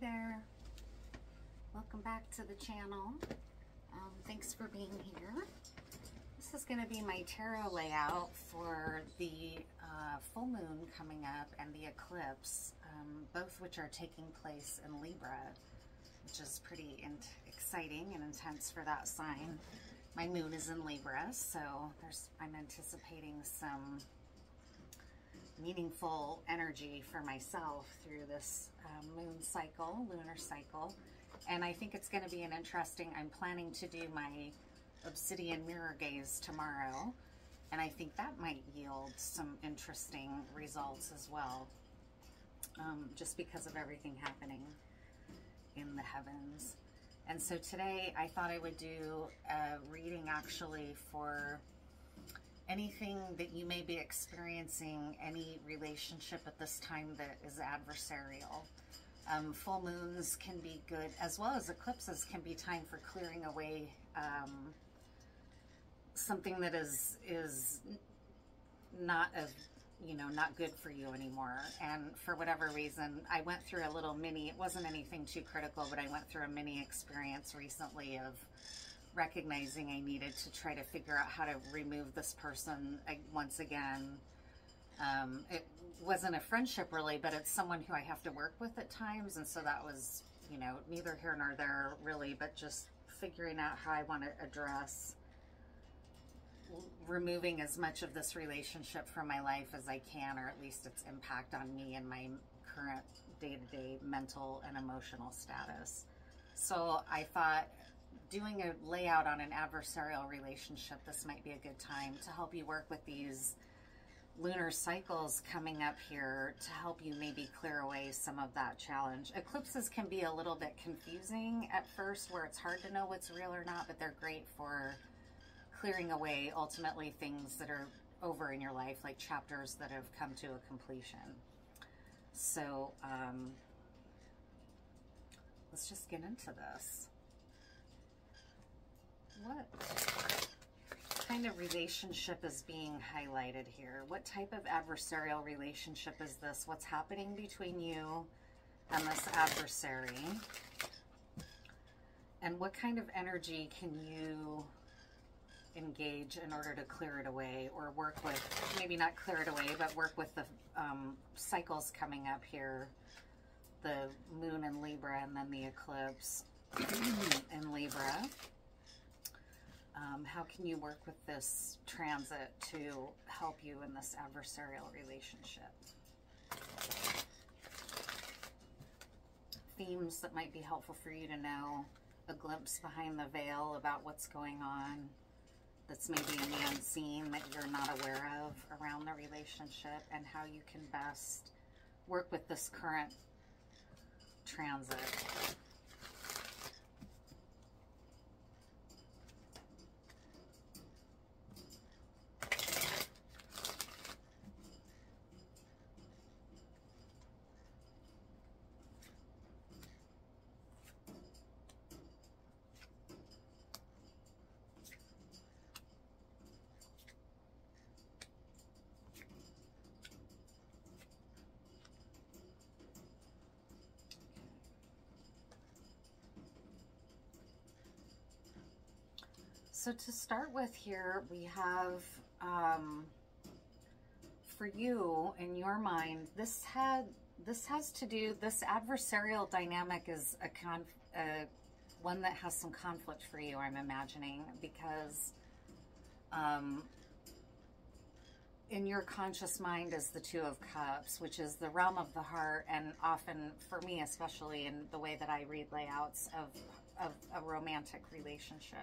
there. Welcome back to the channel. Thanks for being here. This is going to be my tarot layout for the full moon coming up and the eclipse, both which are taking place in Libra, which is pretty exciting and intense for that sign. My moon is in Libra, so I'm anticipating some meaningful energy for myself through this moon cycle, lunar cycle. And I think it's going to be an interesting, I'm planning to do my obsidian mirror gaze tomorrow, and I think that might yield some interesting results as well, just because of everything happening in the heavens. And so today I thought I would do a reading actually for anything that you may be experiencing, any relationship at this time that is adversarial. Full moons can be good, as well as eclipses can be time for clearing away something that is not not good for you anymore. And for whatever reason, I went through a little mini, it wasn't anything too critical, but I went through a mini experience recently of recognizing I needed to try to figure out how to remove this person once again. It wasn't a friendship really, but it's someone who I have to work with at times, and so that was, neither here nor there really, but just figuring out how I want to address removing as much of this relationship from my life as I can, or at least its impact on me and my current day-to-day mental and emotional status. So I thought, doing a layout on an adversarial relationship, this might be a good time to help you work with these lunar cycles coming up here to help you maybe clear away some of that challenge. Eclipses can be a little bit confusing at first, where it's hard to know what's real or not, but they're great for clearing away ultimately things that are over in your life, like chapters that have come to a completion. So let's just get into this. What kind of relationship is being highlighted here? What type of adversarial relationship is this? What's happening between you and this adversary? And what kind of energy can you engage in order to clear it away, or work with, maybe not clear it away, but work with the cycles coming up here, the moon in Libra and then the eclipse in Libra. How can you work with this transit to help you in this adversarial relationship? Themes that might be helpful for you to know, a glimpse behind the veil about what's going on that's maybe in the unseen that you're not aware of around the relationship, and how you can best work with this current transit. So to start with here, we have, for you, in your mind, this has to do, this adversarial dynamic is one that has some conflict for you, I'm imagining, because in your conscious mind is the Two of Cups, which is the realm of the heart, and often, for me especially, in the way that I read layouts of a romantic relationship.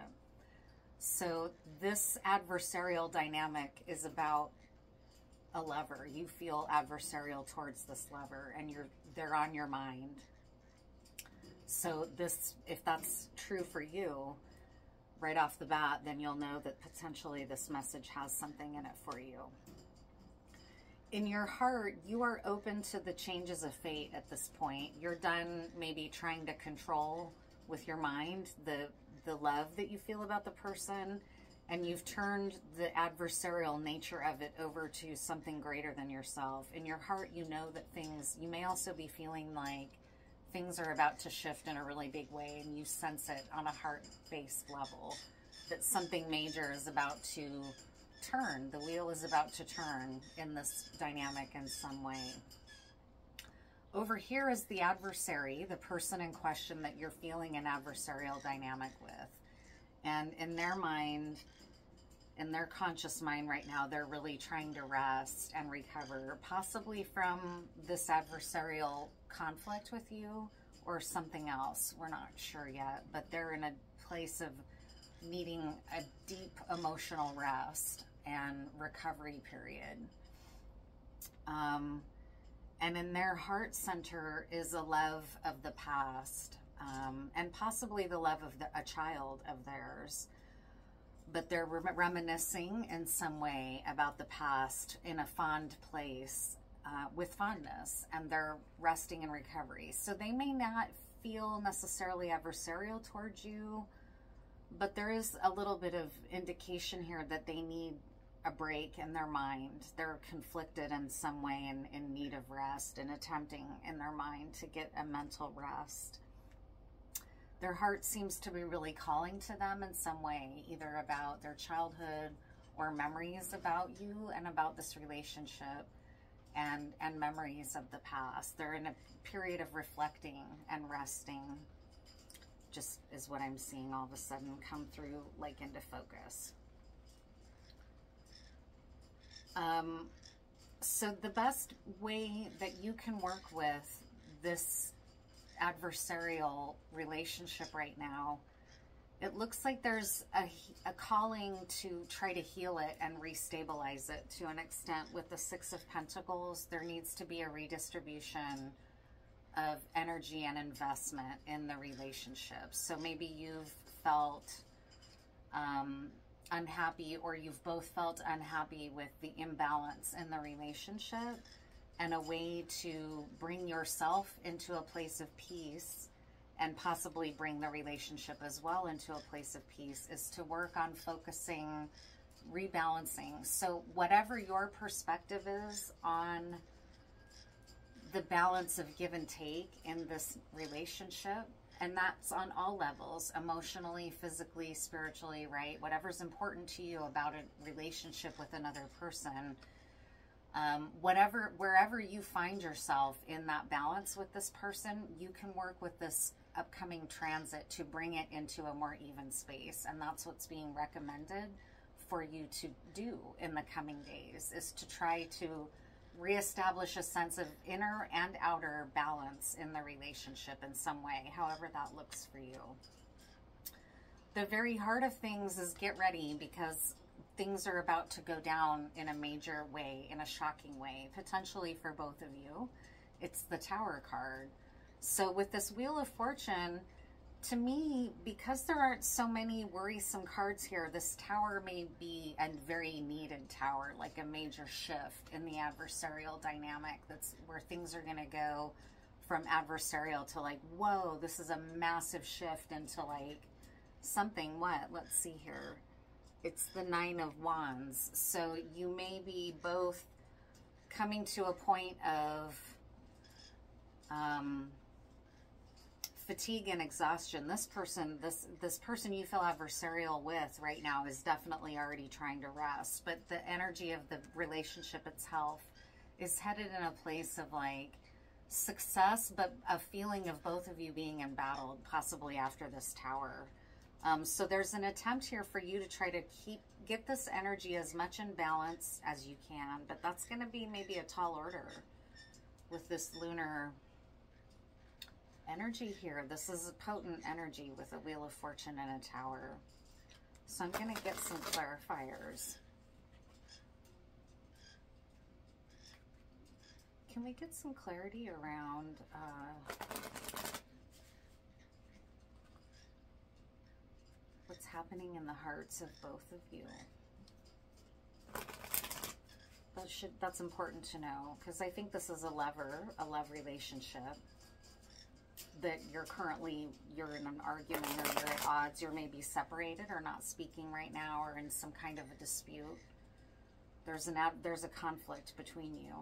So this adversarial dynamic is about a lover. You feel adversarial towards this lover, and they're on your mind. So this, if that's true for you, right off the bat, then you'll know that potentially this message has something in it for you. In your heart, you are open to the changes of fate at this point. You're done maybe trying to control with your mind the love that you feel about the person, and you've turned the adversarial nature of it over to something greater than yourself. In your heart, you know that things, you may also be feeling like things are about to shift in a really big way, and you sense it on a heart-based level, that something major is about to turn. The wheel is about to turn in this dynamic in some way. Over here is the adversary, the person in question that you're feeling an adversarial dynamic with. And in their mind, in their conscious mind right now, they're really trying to rest and recover, possibly from this adversarial conflict with you or something else. We're not sure yet, but they're in a place of needing a deep emotional rest and recovery period. And in their heart center is a love of the past, and possibly the love of a child of theirs. But they're reminiscing in some way about the past in a fond place, with fondness, and they're resting in recovery. So they may not feel necessarily adversarial towards you, but there is a little bit of indication here that they need a break in their mind. They're conflicted in some way and in need of rest, and attempting in their mind to get a mental rest. Their heart seems to be really calling to them in some way, either about their childhood or memories about you and about this relationship, and memories of the past. They're in a period of reflecting and resting, just is what I'm seeing all of a sudden come through like into focus. So the best way that you can work with this adversarial relationship right now, it looks like there's a calling to try to heal it and restabilize it to an extent. With the Six of Pentacles, there needs to be a redistribution of energy and investment in the relationship. So maybe you've felt unhappy, or you've both felt unhappy with the imbalance in the relationship, and a way to bring yourself into a place of peace and possibly bring the relationship as well into a place of peace is to work on focusing, rebalancing. So whatever your perspective is on the balance of give and take in this relationship, and that's on all levels, emotionally, physically, spiritually, right? Whatever's important to you about a relationship with another person, wherever you find yourself in that balance with this person, you can work with this upcoming transit to bring it into a more even space. And that's what's being recommended for you to do in the coming days, is to try to reestablish a sense of inner and outer balance in the relationship in some way, however that looks for you. The very heart of things is get ready, because things are about to go down in a major way, in a shocking way, potentially for both of you. It's the Tower card. So with this Wheel of Fortune, to me, because there aren't so many worrisome cards here, this Tower may be a very needed Tower, like a major shift in the adversarial dynamic. That's where things are going to go from adversarial to like, whoa, this is a massive shift into like something. What? Let's see here. It's the Nine of Wands. So you may be both coming to a point of fatigue and exhaustion. This person you feel adversarial with right now is definitely already trying to rest, but the energy of the relationship itself is headed in a place of like success, but a feeling of both of you being embattled, possibly after this Tower. So there's an attempt here for you to try to get this energy as much in balance as you can, but that's going to be maybe a tall order with this lunar energy here. This is a potent energy with a Wheel of Fortune and a Tower. So I'm going to get some clarifiers. Can we get some clarity around what's happening in the hearts of both of you? That's important to know, because I think this is a love relationship that you're in an argument, or you're at odds, you're maybe separated or not speaking right now, or in some kind of a dispute. There's a conflict between you.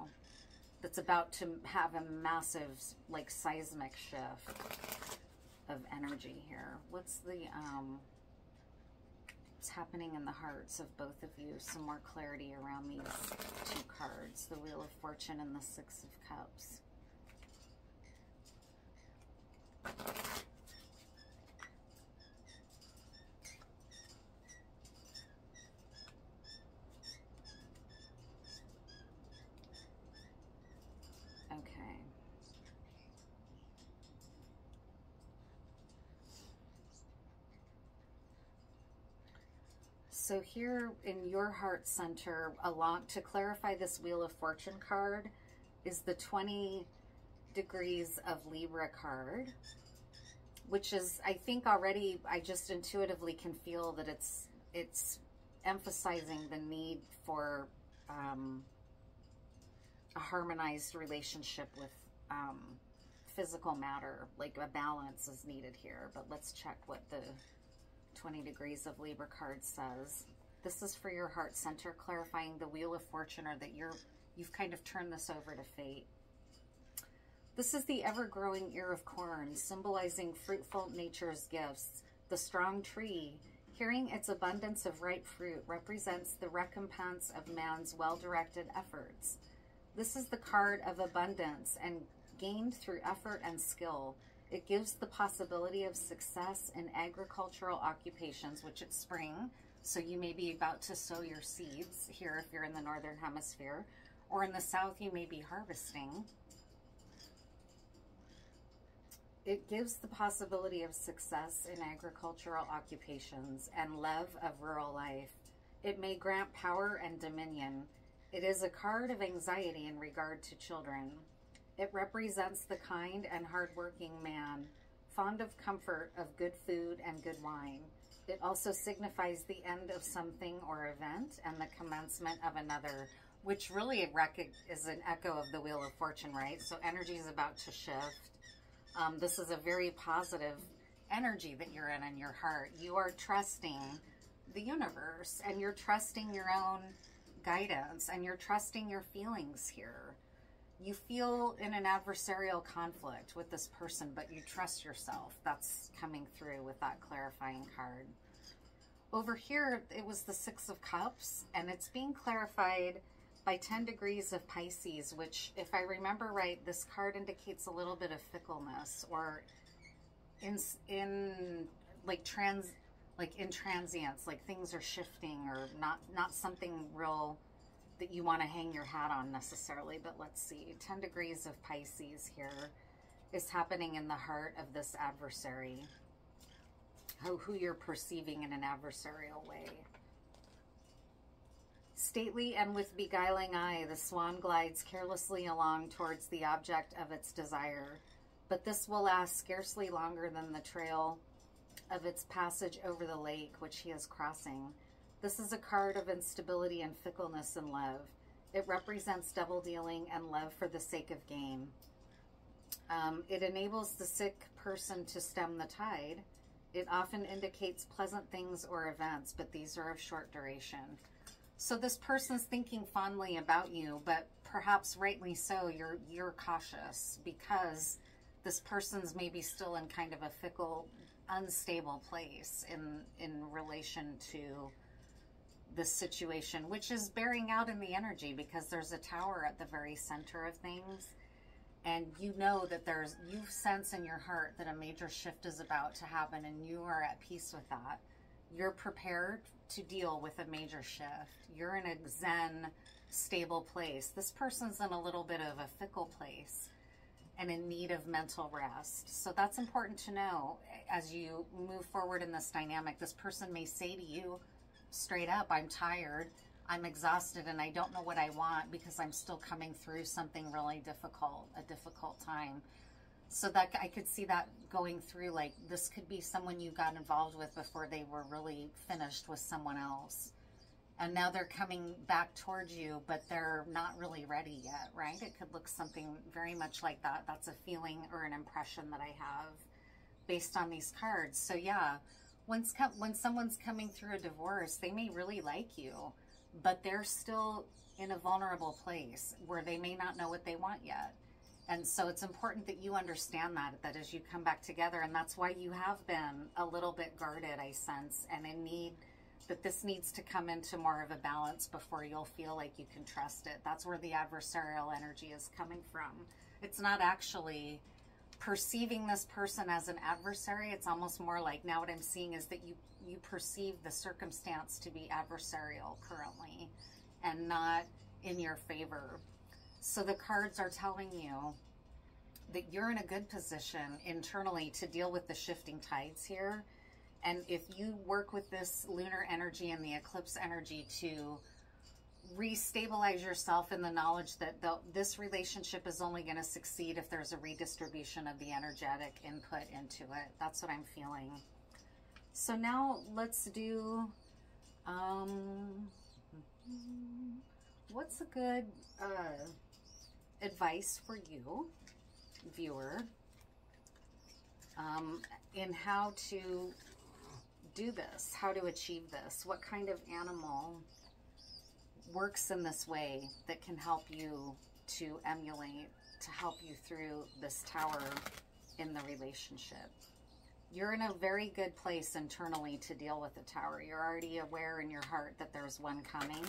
that's about to have a massive, like, seismic shift of energy here. What's happening in the hearts of both of you? Some more clarity around these two cards, the Wheel of Fortune and the Six of Cups. Okay. So here in your heart center, along to clarify this Wheel of Fortune card, is the 20 degrees of Libra card, which is, I think already, I just intuitively can feel that it's emphasizing the need for a harmonized relationship with physical matter, like a balance is needed here. But let's check what the 20 degrees of Libra card says. This is for your heart center, clarifying the Wheel of Fortune, or that you've kind of turned this over to fate. This is the ever-growing ear of corn, symbolizing fruitful nature's gifts. The strong tree, hearing its abundance of ripe fruit, represents the recompense of man's well-directed efforts. This is the card of abundance and gained through effort and skill. It gives the possibility of success in agricultural occupations, which it's spring, so you may be about to sow your seeds here if you're in the northern hemisphere, or in the south you may be harvesting. It gives the possibility of success in agricultural occupations and love of rural life. It may grant power and dominion. It is a card of anxiety in regard to children. It represents the kind and hardworking man, fond of comfort, of good food and good wine. It also signifies the end of something or event and the commencement of another, which really is an echo of the Wheel of Fortune, right? So energy is about to shift. This is a very positive energy that you're in your heart. You are trusting the universe, and you're trusting your own guidance, and you're trusting your feelings here. You feel in an adversarial conflict with this person, but you trust yourself. That's coming through with that clarifying card. Over here, it was the Six of Cups, and it's being clarified by 10 degrees of Pisces, which, if I remember right, this card indicates a little bit of fickleness, or in transience, like things are shifting, or not something real that you want to hang your hat on necessarily. But let's see, 10 degrees of Pisces here is happening in the heart of this adversary, who you're perceiving in an adversarial way. Stately and with beguiling eye, the swan glides carelessly along towards the object of its desire, but this will last scarcely longer than the trail of its passage over the lake which he is crossing. This is a card of instability and fickleness in love. It represents double-dealing and love for the sake of gain. It enables the sick person to stem the tide. It often indicates pleasant things or events, but these are of short duration. So this person's thinking fondly about you, but perhaps rightly so, you're cautious, because this person's maybe still in kind of a fickle, unstable place in relation to this situation, which is bearing out in the energy, because there's a tower at the very center of things. And you know that you sense in your heart that a major shift is about to happen, and you are at peace with that. You're prepared to deal with a major shift. You're in a zen, stable place. This person's in a little bit of a fickle place and in need of mental rest. So that's important to know as you move forward in this dynamic. This person may say to you straight up, I'm tired, I'm exhausted, and I don't know what I want because I'm still coming through something really difficult, a difficult time. So that I could see that going through, like, this could be someone you got involved with before they were really finished with someone else. And now they're coming back towards you, but they're not really ready yet, right? It could look something very much like that. That's a feeling or an impression that I have based on these cards. So yeah, when someone's coming through a divorce, they may really like you, but they're still in a vulnerable place where they may not know what they want yet. And so it's important that you understand that as you come back together, and that's why you have been a little bit guarded, I sense, and in need, that this needs to come into more of a balance before you'll feel like you can trust it. That's where the adversarial energy is coming from. It's not actually perceiving this person as an adversary. It's almost more like, now what I'm seeing is that you perceive the circumstance to be adversarial currently and not in your favor. So the cards are telling you that you're in a good position internally to deal with the shifting tides here. And if you work with this lunar energy and the eclipse energy to restabilize yourself in the knowledge that this relationship is only going to succeed if there's a redistribution of the energetic input into it. That's what I'm feeling. So now let's do, what's a good advice for you, viewer, in how to do this, how to achieve this? What kind of animal works in this way that can help you to emulate, to help you through this tower in the relationship? You're in a very good place internally to deal with the tower. You're already aware in your heart that there's one coming.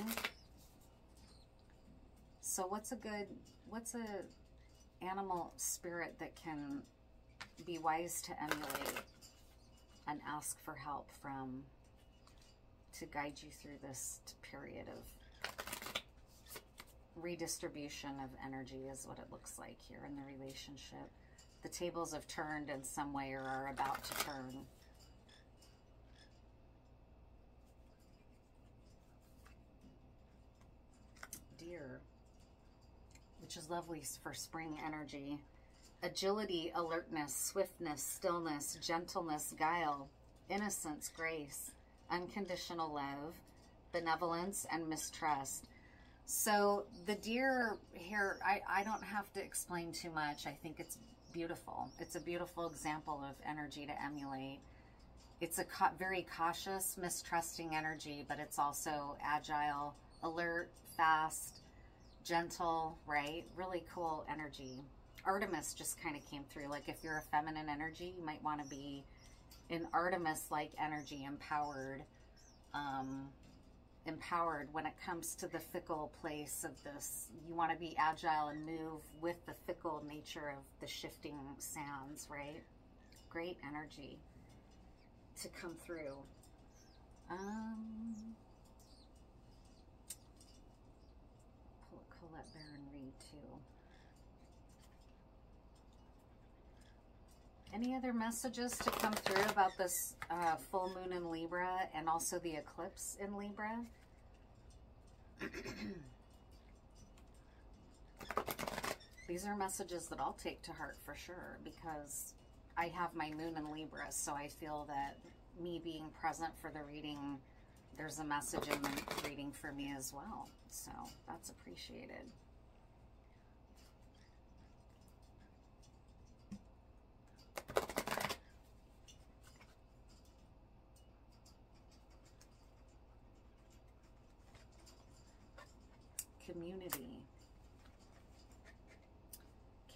So what's a animal spirit that can be wise to emulate and ask for help from, to guide you through this period of redistribution of energy is what it looks like here in the relationship. The tables have turned in some way or are about to turn. Deer, which is lovely for spring energy. Agility, alertness, swiftness, stillness, gentleness, guile, innocence, grace, unconditional love, benevolence, and mistrust. So the deer here, I don't have to explain too much. I think it's beautiful. It's a beautiful example of energy to emulate. It's a very cautious, mistrusting energy, but it's also agile, alert, fast, gentle, right? Really cool energy. Artemis just kind of came through. Like if you're a feminine energy, you might want to be in Artemis-like energy, empowered. Empowered when it comes to the fickle place of this. You want to be agile and move with the fickle nature of the shifting sands, right? Great energy to come through. Colette Baron read too. Any other messages to come through about this full moon in Libra and also the eclipse in Libra? These are messages that I'll take to heart for sure, because I have my moon in Libra, so I feel that me being present for the reading, there's a message in the reading for me as well. So that's appreciated. Community,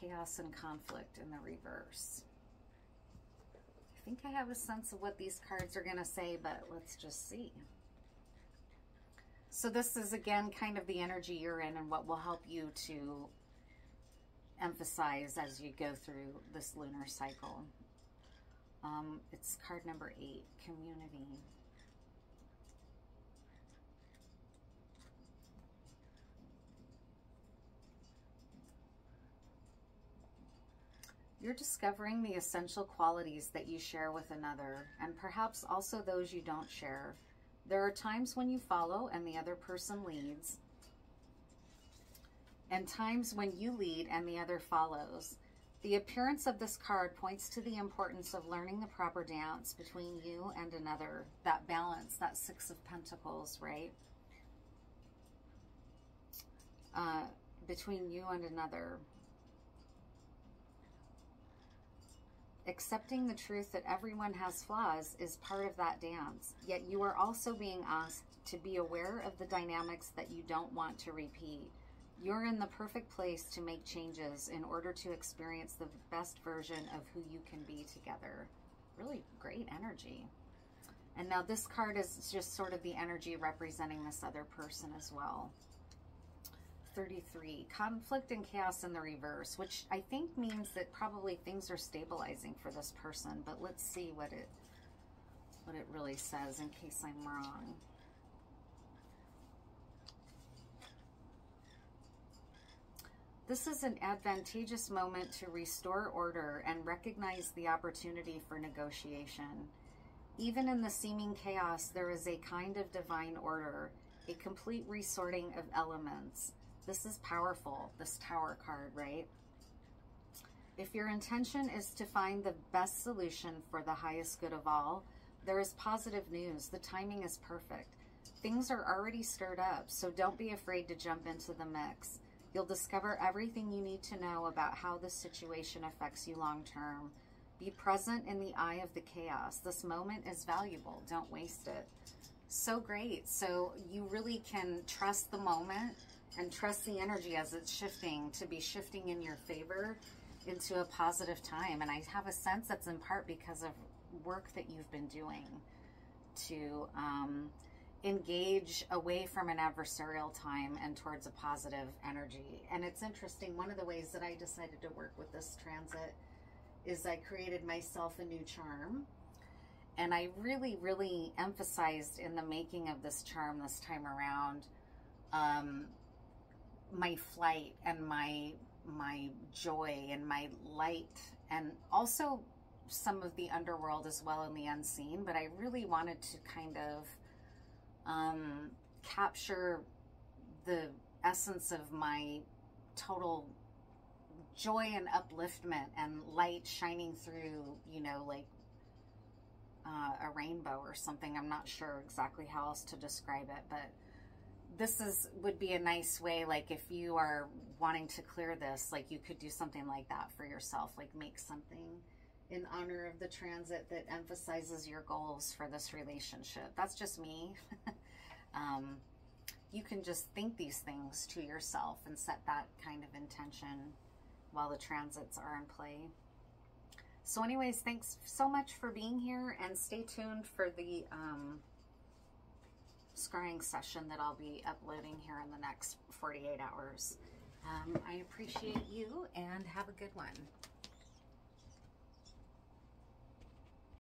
chaos and conflict in the reverse. I think I have a sense of what these cards are going to say, but let's just see. So this is again kind of the energy you're in and what will help you to emphasize as you go through this lunar cycle. It's card number 8, community. You're discovering the essential qualities that you share with another, and perhaps also those you don't share. There are times when you follow and the other person leads, and times when you lead and the other follows. The appearance of this card points to the importance of learning the proper dance between you and another. That balance, that 6 of Pentacles, right? Between you and another. Accepting the truth that everyone has flaws is part of that dance, yet you are also being asked to be aware of the dynamics that you don't want to repeat. You're in the perfect place to make changes in order to experience the best version of who you can be together. Really great energy. And now this card is just sort of the energy representing this other person as well. 33, conflict and chaos in the reverse, which I think means that probably things are stabilizing for this person, but let's see what it really says in case I'm wrong. This is an advantageous moment to restore order and recognize the opportunity for negotiation. Even in the seeming chaos, there is a kind of divine order, a complete resorting of elements. This is powerful, this Tower card, right? If your intention is to find the best solution for the highest good of all, there is positive news. The timing is perfect. Things are already stirred up, so don't be afraid to jump into the mix. You'll discover everything you need to know about how this situation affects you long term. Be present in the eye of the chaos. This moment is valuable. Don't waste it. So great. So you really can trust the moment and trust the energy as it's shifting to be shifting in your favor into a positive time. And I have a sense that's in part because of work that you've been doing to engage away from an adversarial time and towards a positive energy. And it's interesting, one of the ways that I decided to work with this transit is I created myself a new charm. And I really, really emphasized in the making of this charm this time around my flight and my joy and my light, and also some of the underworld as well and the unseen. But I really wanted to kind of capture the essence of my total joy and upliftment and light shining through, you know, like a rainbow or something. I'm not sure exactly how else to describe it, but this would be a nice way, like if you are wanting to clear this, like you could do something like that for yourself, like make something in honor of the transit that emphasizes your goals for this relationship. That's just me. You can just think these things to yourself and set that kind of intention while the transits are in play. So anyways, thanks so much for being here, and stay tuned for the scrying session that I'll be uploading here in the next 48 hours. I appreciate you, and have a good one.